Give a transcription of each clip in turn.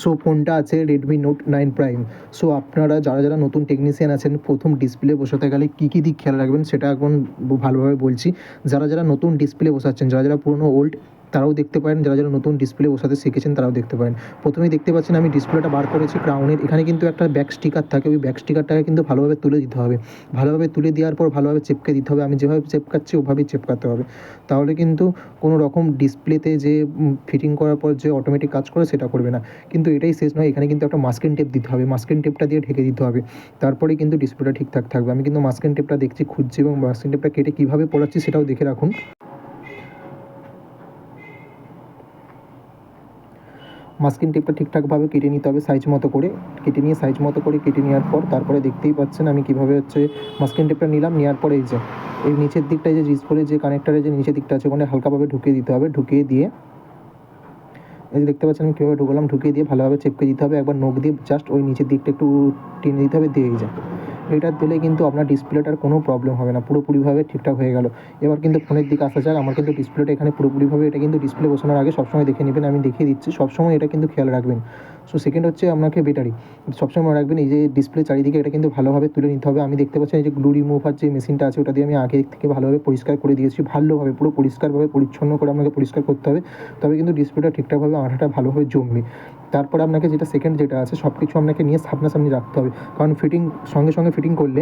So ফোনটা আছে Redmi note 9 prime. So আপনারা যারা যারা নতুন টেকনিশিয়ান আছেন, প্রথম ডিসপ্লে বসাতে গেলে কী কী দিক খেয়াল রাখবেন সেটা এখন ভালোভাবে বলছি। যারা যারা নতুন ডিসপ্লে বসাচ্ছেন, যারা যারা পুরনো ওল্ড, তারাও দেখতে পারেন, যারা যারা নতুন ডিসপ্লে বসাতে শিখেছেন তারাও দেখতে পারেন। প্রথমেই দেখতে পাচ্ছেন আমি ডিসপ্লেটা বার করেছি ক্রাউনের। এখানে কিন্তু একটা ব্যাক স্টিকার থাকে, ওই ব্যাক স্টিকারটাকে কিন্তু ভালোভাবে তুলে দিতে হবে। ভালোভাবে তুলে দেওয়ার পর ভালোভাবে চেপকে দিতে হবে। আমি যেভাবে চেপকাচ্ছি ওভাবেই চেপকাতে হবে, তাহলে কিন্তু কোনো রকম ডিসপ্লেতে যে ফিটিং করার পর যে অটোমেটিক কাজ করে সেটা করবে না। কিন্তু এটাই শেষ নয়, এখানে কিন্তু একটা মাস্কিং টেপ দিতে হবে, মাস্কিং টেপটা দিয়ে ঢেকে দিতে হবে, তারপরে কিন্তু ডিসপ্লেটা ঠিকঠাক থাকবে। আমি কিন্তু মাস্কিং টেপটা দেখছি, খুঁজছি, এবং মাস্কিং টেপটা কেটে কীভাবে পড়াচ্ছি সেটাও দেখে রাখুন। মাস্কিং টেপটা ঠিকঠাকভাবে কেটে নিতে হবে, সাইজ মতো করে কেটে নিয়ে, সাইজ মতো করে কেটে নেওয়ার পর তারপরে দেখতেই পাচ্ছেন আমি কীভাবে হচ্ছে মাস্কিং টেপটা নিলাম। নেওয়ার পরে এই যে এই নিচের দিকটায় যে ডিসপ্লে যে কানেক্টারের যে নিচের দিকটা আছে ওখানে হালকাভাবে ঢুকিয়ে দিতে হবে। ঢুকিয়ে দিয়ে এই যে দেখতে পাচ্ছেন আমি কীভাবে ঢুকালাম, ঢুকিয়ে দিয়ে ভালোভাবে চেপকে দিতে হবে। একবার নখ দিয়ে জাস্ট ওই নিচের দিকটা একটু টেনে দিতে হবে, দিয়ে যায়। এটা দিলে কিন্তু আপনার ডিসপ্লেটার কোনো প্রবলেম হবে না, পুরোপুরিভাবে ঠিকঠাক হয়ে গেল। এবার কিন্তু ফোনের দিকে আসা যাক। আমার কিন্তু ডিসপ্লেটা এখানে পুরোপুরিভাবে, এটা কিন্তু ডিসপ্লে বসানোর আগে সবসময় দেখে নেবেন, আমি দেখিয়ে দিচ্ছি, সবসময় এটা কিন্তু খেয়াল রাখবেন। সো সেকেন্ড হচ্ছে আপনাকে ব্যাটারি সবসময় মনে রাখবেন, এই যে ডিসপ্লে চারিদিকে এটা কিন্তু ভালোভাবে তুলে নিতে হবে। আমি দেখতে পাচ্ছি এই যে গ্লু রিমুভার যে মেশিনটা আছে ওটা দিয়ে আমি আগে থেকে ভালোভাবে পরিষ্কার করে দিয়েছি, ভালোভাবে পুরো পরিষ্কারভাবে পরিচ্ছন্ন করে আপনাকে পরিষ্কার করতে হবে, তবে কিন্তু ডিসপ্লেটা ঠিকঠাকভাবে আঠাটা ভালোভাবে জমবে। তারপরে আপনাকে যেটা সেকেন্ড যেটা আছে সব কিছু আপনাকে নিয়ে সামনাসামনি রাখতে হবে, কারণ ফিটিং সঙ্গে সঙ্গে ফিটিং করলে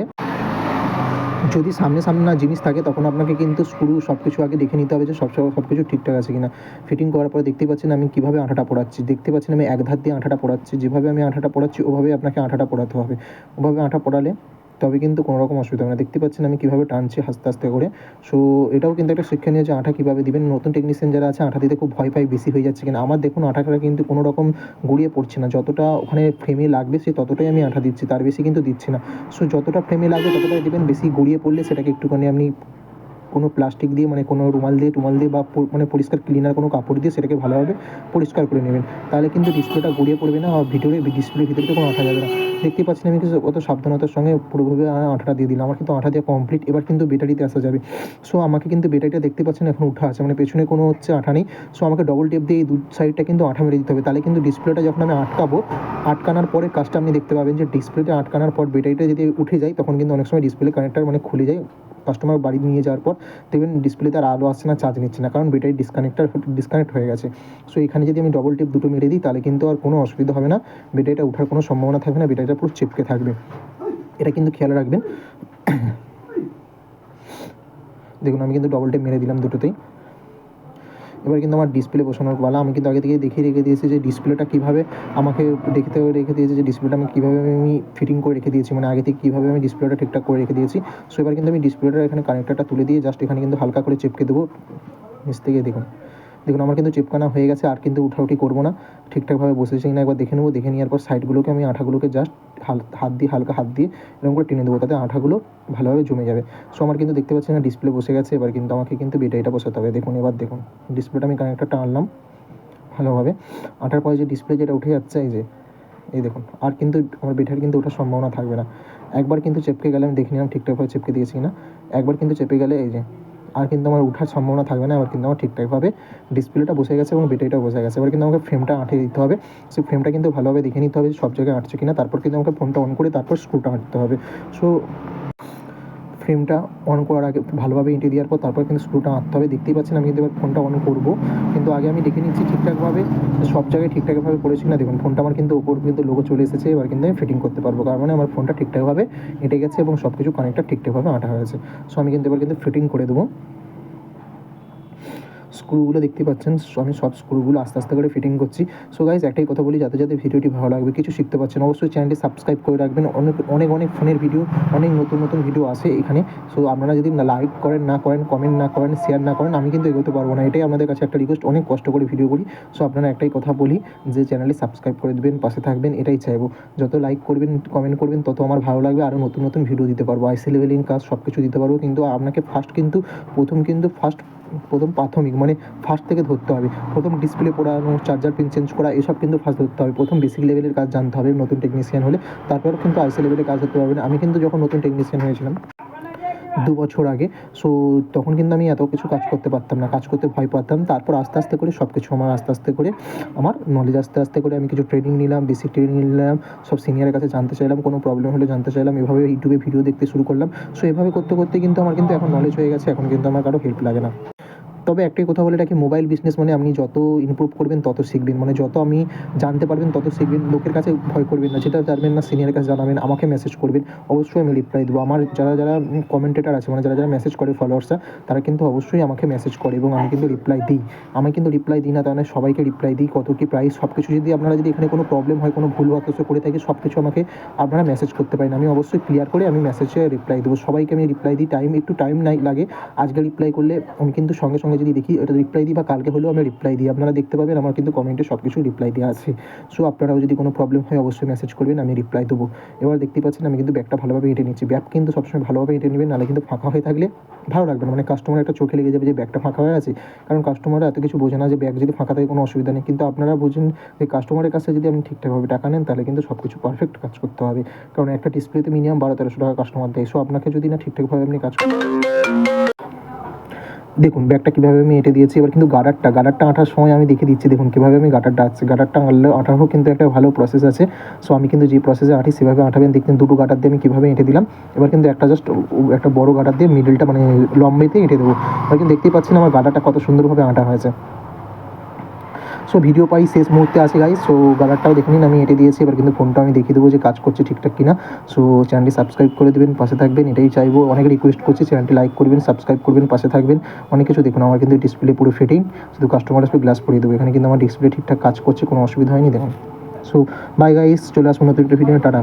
যদি সামনে সামনে না জিনিস থাকে তখন আপনাকে কিন্তু স্ক্রু সব কিছু আগে দেখে নিতে হবে যে সব কিছু ঠিকঠাক আছে কিনা। ফিটিং করার পরে দেখতে পাচ্ছেন আমি কীভাবে আঠাটা পড়াচ্ছি, দেখতে পাচ্ছেন আমি এক ধার দিয়ে আঠাটা পড়াচ্ছি, যেভাবে আমি আঠাটা পড়াচ্ছি ওভাবেই আপনাকে আঠাটা পড়াতে হবে। ওভাবে আঠা পড়ালে তবে কিন্তু কোনো রকম অসুবিধা হবে না। দেখতে পাচ্ছেন আমি কীভাবে টানছি আস্তে আস্তে করে। সো এটাও কিন্তু একটা শিক্ষণীয় যে আঠা কীভাবে দিবেন। নতুন টেকনিশিয়ান যারা আছে আঠা দিতে খুব ভয় পায়, বেশি হয়ে যাচ্ছে কিনা। আমার দেখুন আঠাটা কিন্তু কোনো রকম গড়িয়ে পড়ছে না, যতটা ওখানে ফ্রেমে লাগবে সে ততটাই আমি আঠা দিচ্ছি, তার বেশি কিন্তু দিচ্ছি না। সো যতটা ফ্রেমে লাগবে ততটাই দেবেন, বেশি গড়িয়ে পড়লে সেটাকে একটুখানি আপনি কোনো প্লাস্টিক দিয়ে, মানে কোনো রুমাল দিয়ে বা মানে পরিষ্কার ক্লিনার কোনো কাপড় দিয়ে সেটাকে ভালোভাবে পরিষ্কার করে নেবেন, তাহলে কিন্তু ডিসপ্লেটা গড়িয়ে পড়বে না, আর ডিসপ্লের ভিতরে কোনো আঠা যাবে না। দেখতে পাচ্ছেন আমি কিছু অত সাবধানতার সঙ্গে পুরোভাবে আঠাটা দিয়ে দিলাম। আমার কিন্তু আঠা দেওয়া কমপ্লিট। এবার কিন্তু ব্যাটারিতে আসা যাবে। সো আমাকে কিন্তু ব্যাটারিটা দেখতে পাচ্ছেন এখন উঠা আছে, মানে পেছনে কোনো হচ্ছে আঠা নেই। সো আমাকে ডবল টেপ দিয়ে এই দু সাইডটা কিন্তু আঠা মেরে দিতে হবে, তাহলে কিন্তু ডিসপ্লেটা যখন আমি আটকাবো, আটকানোর পরে কাজটা আপনি দেখতে পাবেন যে ডিসপ্লেটা আটকানোর পর ব্যাটারিটা যদি উঠে যায় তখন কিন্তু অনেক সময় ডিসপ্লে কানেক্টার মানে খুলে যায়। কাস্টমার বাড়ি নিয়ে যাওয়ার পর দেখবেন ডিসপ্লেতে আর আলো আসছে না, চার্জ নিচ্ছে না, কারণ ব্যাটারি ডিসকানেক্ট হয়ে গেছে। সো এখানে যদি আমি ডবল টেপ দুটো মেরে দিই তাহলে কিন্তু আর কোনো অসুবিধা হবে না, ব্যাটারিটা ওঠার কোনো সম্ভাবনা থাকবে না, ব্যাটারিটা পুরো চেপকে থাকবে। এটা কিন্তু খেয়াল রাখবেন। দেখুন আমি কিন্তু ডবল টেপ মেরে দিলাম দুটোতেই। এবার কিন্তু আমার ডিসপ্লে বসানোর পালা। আমি কিন্তু আগে থেকে দেখিয়ে রেখে দিয়েছি যে ডিসপ্লেটা কীভাবে আমাকে দেখতে রেখে দিয়েছি, যে ডিসপ্লেটা আমি কীভাবে আমি ফিটিং করে রেখে দিয়েছি, মানে আগে থেকে কীভাবে আমি ডিসপ্লেটা ঠিকঠাক করে রেখে দিয়েছি। সো এবার কিন্তু আমি ডিসপ্লেটার এখানে কানেক্টারটা তুলে দিয়ে জাস্ট এখানে কিন্তু হালকা করে চেপকে দেবো নিচ থেকে। দেখুন আমার কিন্তু চেপকানা হয়ে গেছে, আর কিন্তু উঠাউঠি করবো না, ঠিকঠাকভাবে বসেছে কিনা একবার দেখে নেবো। দেখে নেওয়ার পর সাইডগুলোকে আমি আঠাগুলোকে জাস্ট হালকা হাত দিয়ে এরকম করে টেনে দেবো, তাতে আঠাগুলো ভালোভাবে জমে যাবে। সো আমার কিন্তু দেখতে পাচ্ছি না ডিসপ্লে বসে গেছে। এবার কিন্তু আমাকে কিন্তু ব্যাটারিটা বসাতে হবে। দেখুন এবার দেখুন ডিসপ্লেটা আমি কানেক্টারটা আনলাম ভালোভাবে, আঠার পরে যে ডিসপ্লে যেটা উঠে যাচ্ছে এই দেখুন, আর কিন্তু আমার ব্যাটারি কিন্তু ওঠার সম্ভাবনা থাকবে না। একবার কিন্তু চেপকে গেলে আমি দেখে নিলাম ঠিকঠাকভাবে চেপকে দিয়েছি কিনা। একবার কিন্তু চেপে গেলে এই যে আর কিন্তু আমার ওঠার সম্ভাবনা থাকবে না। এবার কিন্তু আমার ঠিকঠাকভাবে ডিসপ্লেটা বসে গেছে এবং ব্যাটারিটাও বসে গেছে। এবার কিন্তু আমাকে ফ্রেমটা আঁটিয়ে দিতে হবে। সেই ফ্রেমটা কিন্তু ভালোভাবে দেখে নিতে হবে সব জায়গায় আঁটছে কিনা, তারপর কিন্তু আমাকে ফোনটা অন করে তারপর স্ক্রুটা আঁটতে হবে। সো ফ্রেমটা অন করার আগে ভালোভাবে এঁটে দেওয়ার পর তারপর কিন্তু স্ক্রুটা আঁটতে হবে। দেখতেই পাচ্ছেন আমি কিন্তু এবার ফোনটা অন করবো, কিন্তু আগে আমি দেখে নিচ্ছি ঠিকঠাকভাবে সব জায়গায় ঠিকঠাকভাবে পড়েছি না। দেখুন ফোনটা আমার কিন্তু ওপর কিন্তু লোগো চলে এসেছে। এবার কিন্তু আমি ফিটিং করতে পারবো, কারণ মানে আমার ফোনটা ঠিকঠাকভাবে এঁটে গেছে এবং সব কিছু কানেক্টার ঠিকঠাকভাবে আঁটা হয়েছে। সো আমি কিন্তু এবার কিন্তু ফিটিং করে দেবো। স্ক্রুগুলো দেখতে পাচ্ছেন, আমি সব স্ক্রুগুলো আস্তে আস্তে করে ফিটিং করছি। সো গাইজ একটাই কথা বলি, যাতে যাতে ভিডিওটি ভালো লাগবে, কিছু শিখতে পারছেন, অবশ্যই চ্যানেলটি সাবস্ক্রাইব করে রাখবেন। অনেক ফোনের ভিডিও, অনেক নতুন ভিডিও আসে এখানে। সো আপনারা যদি লাইক করেন না করেন, কমেন্ট না করেন, শেয়ার না করেন, আমি কিন্তু এগোতে পারবো না। এটাই আপনাদের কাছে একটা রিকোয়েস্ট, অনেক কষ্ট করে ভিডিও করি। সো আপনারা একটাই কথা বলি যে চ্যানেলটি সাবস্ক্রাইব করে দেবেন, পাশে থাকবেন, এটাই চাইবো। যত লাইক করবেন, কমেন্ট করবেন, তত আমার ভালো লাগবে, আরও নতুন ভিডিও দিতে পারবো, আইসি লেভেলিং কাজ সব কিছু দিতে পারবো। কিন্তু আপনাকে প্রথম প্রাথমিক মানে ফার্স্ট থেকে ধরতে হবে। প্রথম ডিসপ্লে পোড়ানো, চার্জার পিন চেঞ্জ করা, এসব কিন্তু ফার্স্ট ধরতে হবে। প্রথম বেসিক লেভেলের কাজ জানতে হবে নতুন টেকনিশিয়ান হলে, তারপর কিন্তু আইসি লেভেলের কাজ ধরতে পারবেন। আমি কিন্তু যখন নতুন টেকনিশিয়ান হয়েছিলাম 2 বছর আগে। সো তখন কিন্তু আমি এত কিছু কাজ করতে পারতাম না, কাজ করতে ভয় পাতাম। তারপর আস্তে আস্তে করে সব কিছু আমার আস্তে আস্তে করে আমার নলেজ আস্তে আস্তে করে আমি কিছু ট্রেনিং নিলাম, বেসিক ট্রেনিং নিলাম, সব সিনিয়রের কাছে জানতে চাইলাম, কোনো প্রবলেম হলে জানতে চাইলাম, এভাবে ইউটিউবে ভিডিও দেখতে শুরু করলাম। সো এভাবে করতে করতে কিন্তু আমার কিন্তু এখন নলেজ হয়ে গেছে, এখন কিন্তু আমার কারো হেল্প লাগে না। তবে একটাই কথা বলে রাখি, মোবাইল বিজনেস মানে আপনি যত ইমপ্রুভ করবেন তত শিখবেন, মানে যত আপনি জানতে পারবেন তত শিখবেন। লোকের কাছে ভয় করবেন না, যেটা জানবেন না সিনিয়রের কাছে জানাবেন, আমাকে মেসেজ করবেন, অবশ্যই আমি রিপ্লাই দেবো। আমার যারা যারা কমেন্টেটার আছে, মানে যারা যারা মেসেজ করে ফলোয়ার্সরা, তারা কিন্তু অবশ্যই আমাকে মেসেজ করে এবং আমি কিন্তু রিপ্লাই দিই। আমি কিন্তু রিপ্লাই দিই না তা নয়, সবাইকে রিপ্লাই দিই। কত কী প্রাইস সব কিছু, যদি আপনারা যদি এখানে কোনো প্রবলেম হয়, কোনো ভুল অথচ করে থাকে, সব কিছু আমাকে আপনারা মেসেজ করতে পারেন, আমি অবশ্যই ক্লিয়ার করে আমি মেসেজে রিপ্লাই দেবো। সবাইকে আমি রিপ্লাই দিই, একটু টাইম নাই লাগে। আজকে রিপ্লাই করলে আমি কিন্তু সঙ্গে সঙ্গে যদি দেখি এটা রিপ্লাই দিই, বা কালকে হলেও আমি রিপ্লাই দিই। আপনারা দেখতে পাবেন আমার কিন্তু কমেন্টে সব কিছু রিপ্লাই দেওয়া আছে। সো আপনারাও যদি কোনো প্রবলেম হয় অবশ্যই মেসেজ করবেন, আমি রিপ্লাই দেবো। এবার দেখতেই পাচ্ছেন আমি কিন্তু ব্যাগটা ভালোভাবে এঁটে নিচ্ছি। ব্যাগ কিন্তু সবসময় ভালোভাবে এঁটে নেবেন, নাহলে কিন্তু ফাঁকা হয়ে থাকলে ভালো লাগবে না, মানে কাস্টমার একটা চোখে লেগে যাবে যে ব্যাগটা ফাঁকা হয়ে আছে। কারণ কাস্টমাররা এত কিছু বোঝে না যে ব্যাগ যদি ফাঁকা থাকে কোনো অসুবিধা নেই, কিন্তু আপনারা বুঝেন যে কাস্টমারের কাছে যদি আপনি ঠিকঠাকভাবে টাকা নেন তাহলে কিন্তু সব কিছু পারফেক্ট কাজ করতে হবে। কারণ একটা ডিসপ্লেতে মিনিমাম 1200-1300 টাকা কাস্টমার দেয়। সো আপনাকে যদি না ঠিকঠাকভাবে আপনি কাজ দেখুন ব্যাগটা কীভাবে আমি এঁটে দিয়েছি। এবার কিন্তু গার্ডারটা আঁটার সময় আমি দেখিয়ে দিচ্ছি, দেখুন কীভাবে আমি গার্ডারটা আঁটছি। গার্ডারটা আঁটারও কিন্তু একটা ভালো প্রসেস আছে। সো আমি কিন্তু যে প্রসেসে আঁটি সেভাবে আঁটাবেন। দেখতেন দুটো গার্ডার দিয়ে আমি কীভাবে এঁটে দিলাম। এবার কিন্তু একটা জাস্ট একটা বড় গার্ডার দিয়ে মিডলটা মানে লম্বেতে এঁটে দেবো। এবার কিন্তু দেখতেই পাচ্ছেন আমার গার্ডারটা কত সুন্দরভাবে আঁটা হয়েছে। সো ভিডিও পাই শেষ মুহূর্তে আছে গাইস। সো গার্ডারটাও দেখে নিন আমি এঁটে দিয়েছি। এবার কিন্তু ফোনটা আমি দেখিয়ে দেবো যে কাজ করছে ঠিকঠাক কিনা। সো চ্যানেলটি সাবস্ক্রাইব করে দেবেন, পাশে থাকবেন, এটাই চাইবো। অনেকে রিকোয়েস্ট করছি চ্যানেলটি লাইক করবেন, সাবস্ক্রাইব করবেন, পাশে থাকবেন। অনেক কিছু দেখুন আমার কিন্তু ডিসপ্লে পুরো ফিটিং, শুধু কাস্টমার আসবে গ্লাস পরিয়ে দেবো। এখানে কিন্তু আমার ডিসপ্লে ঠিকঠাক কাজ করছে, কোনো অসুবিধা হয়নি দেখুন। সো বাই গাইস, চলে আসুন নতুন একটা ভিডিও, টাটা।